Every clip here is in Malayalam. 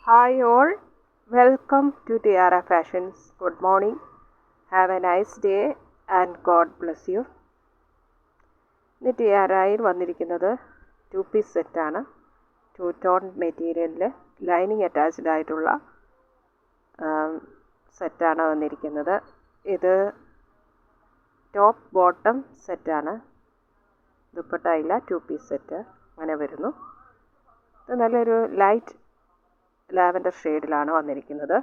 Hi all, welcome to Tiara Fashions. Good morning. Have a nice day and God bless you. ഇന്ന് ടിയാരയിൽ വന്നിരിക്കുന്നത് 2-piece സെറ്റാണ്. 2-tone മെറ്റീരിയലിൽ ലൈനിങ് അറ്റാച്ച്ഡ് ആയിട്ടുള്ള സെറ്റാണ് വന്നിരിക്കുന്നത്. ഇത് ടോപ്പ് ബോട്ടം സെറ്റാണ്. ദുപ്പട്ടയില്ല, 2-piece സെറ്റ് അങ്ങനെ വരുന്നു. ഇത് നല്ലൊരു ലൈറ്റ് ലാവൻഡർ ഷെയ്ഡിലാണ് വന്നിരിക്കുന്നത്.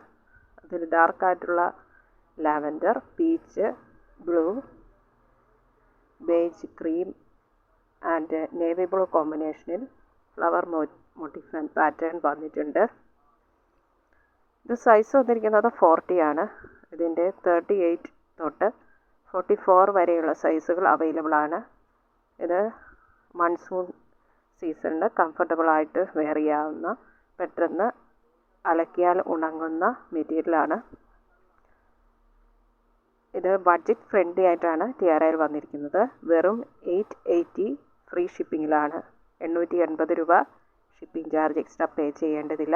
അതിൽ ഡാർക്കായിട്ടുള്ള lavender, peach, blue, beige, cream and navy blue കോമ്പിനേഷനിൽ ഫ്ലവർ മോട്ടീഫ് ആൻഡ് പാറ്റേൺ വന്നിട്ടുണ്ട്. ഇത് സൈസ് വന്നിരിക്കുന്നത് 40 ആണ്. ഇതിൻ്റെ 38 തൊട്ട് 44 വരെയുള്ള സൈസുകൾ അവൈലബിൾ ആണ്. ഇത് മൺസൂൺ സീസണിൽ കംഫർട്ടബിളായിട്ട് വെയർ ചെയ്യാവുന്ന, പെട്ടെന്ന് അലക്കിയാൽ ഉണങ്ങുന്ന മെറ്റീരിയലാണ്. ഇത് ബഡ്ജറ്റ് ഫ്രണ്ട്ലി ആയിട്ടാണ് ടിയാരയിൽ വന്നിരിക്കുന്നത്. വെറും 880 ഫ്രീ ഷിപ്പിങ്ങിലാണ്. 880 രൂപ ഷിപ്പിംഗ് ചാർജ് എക്സ്ട്രാ പേ ചെയ്യേണ്ടതില്ല.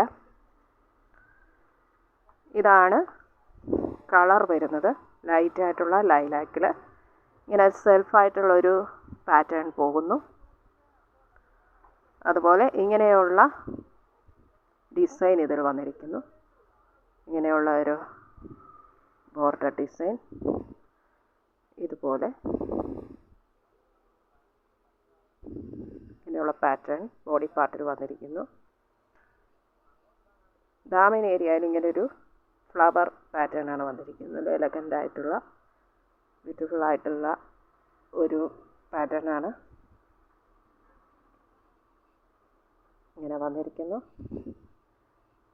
ഇതാണ് കളർ വരുന്നത്. ലൈറ്റായിട്ടുള്ള ലൈലാക്കിൽ ഇങ്ങനെ സെൽഫായിട്ടുള്ളൊരു പാറ്റേൺ പോകുന്നു. അതുപോലെ ഇങ്ങനെയുള്ള ഡിസൈൻ ഇതിൽ വന്നിരിക്കുന്നു. ഇങ്ങനെയുള്ള ഒരു ബോർഡർ ഡിസൈൻ ഇതുപോലെ ഇങ്ങനെയുള്ള പാറ്റേൺ ബോഡി പാർട്ടിൽ വന്നിരിക്കുന്നു. ദാമൻ ഏരിയയിൽ ഇങ്ങനൊരു ഫ്ലവർ പാറ്റേൺ ആണ് വന്നിരിക്കുന്നത്. എലഗൻ്റ് ആയിട്ടുള്ള ബ്യൂട്ടിഫുൾ ആയിട്ടുള്ള ഒരു പാറ്റേൺ ആണ് ഇങ്ങനെ വന്നിരിക്കുന്നു.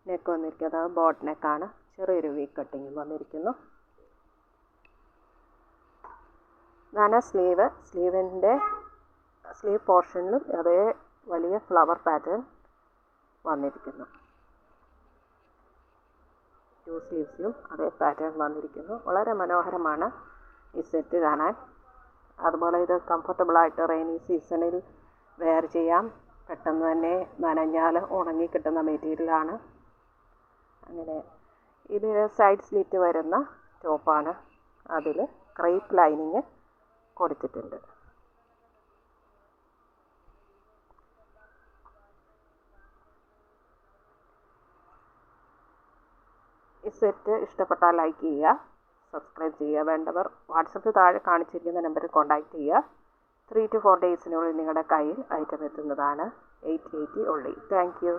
നെക്ക് വന്നിരിക്കുന്നത് ബോട്ട് നെക്കാണ്. ചെറിയൊരു വി കട്ടിങ് വന്നിരിക്കുന്നു. ഇതാണ് സ്ലീവിൻ്റെ സ്ലീവ് പോർഷനിലും അതേ വലിയ ഫ്ലവർ പാറ്റേൺ വന്നിരിക്കുന്നു. 2 സ്ലീവ്സിലും അതേ പാറ്റേൺ വന്നിരിക്കുന്നു. വളരെ മനോഹരമാണ് ഈ സെറ്റ് കാണാൻ. അതുപോലെ ഇത് കംഫർട്ടബിളായിട്ട് റെയിനി സീസണിൽ വെയർ ചെയ്യാം. പെട്ടെന്ന് തന്നെ നനഞ്ഞാൽ ഉണങ്ങി കിട്ടുന്ന മെറ്റീരിയലാണ്. അങ്ങനെ ഇത് സൈഡ് സ്ലിറ്റ് വരുന്ന ടോപ്പാണ്. അതിൽ ക്രേപ്പ് ലൈനിങ് കൊടുത്തിട്ടുണ്ട്. ഈ സെറ്റ് ഇഷ്ടപ്പെട്ടാൽ ലൈക്ക് ചെയ്യുക, സബ്സ്ക്രൈബ് ചെയ്യുക. വേണ്ടവർ വാട്സപ്പിൽ താഴെ കാണിച്ചിരിക്കുന്ന നമ്പറിൽ കോൺടാക്റ്റ് ചെയ്യുക. 3 to 4 ഡേയ്സിനുള്ളിൽ നിങ്ങളുടെ കയ്യിൽ ഐറ്റം എത്തുന്നതാണ്. 880 only. Thank you.